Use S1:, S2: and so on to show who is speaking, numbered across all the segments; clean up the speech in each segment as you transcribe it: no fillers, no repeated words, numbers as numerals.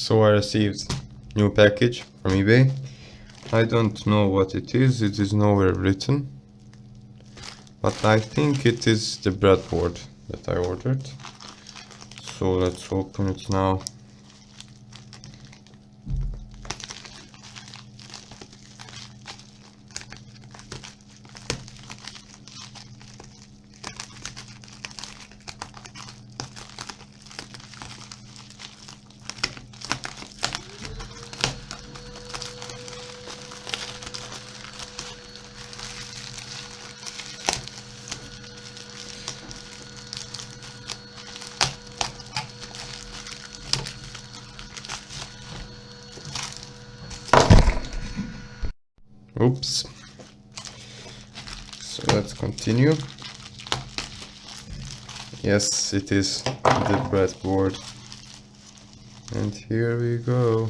S1: So I received new package from eBay. I don't know what it is nowhere written, but I think it is the breadboard that I ordered. So let's open it now. Oops. So let's continue. Yes, it is the breadboard. And here we go.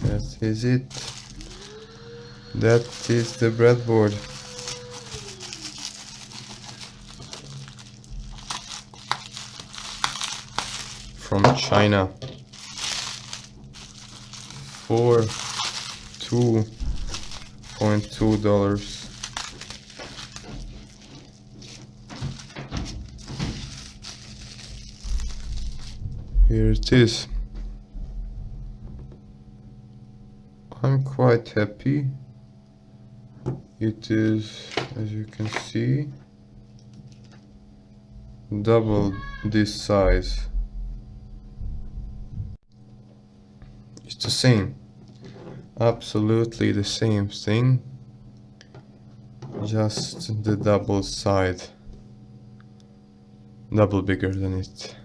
S1: That is it. That is the breadboard. From China. For $2.2. Here it is. I'm quite happy. It is, as you can see, double this size. It's the same. Absolutely the same thing. Just the double side. Double bigger than it.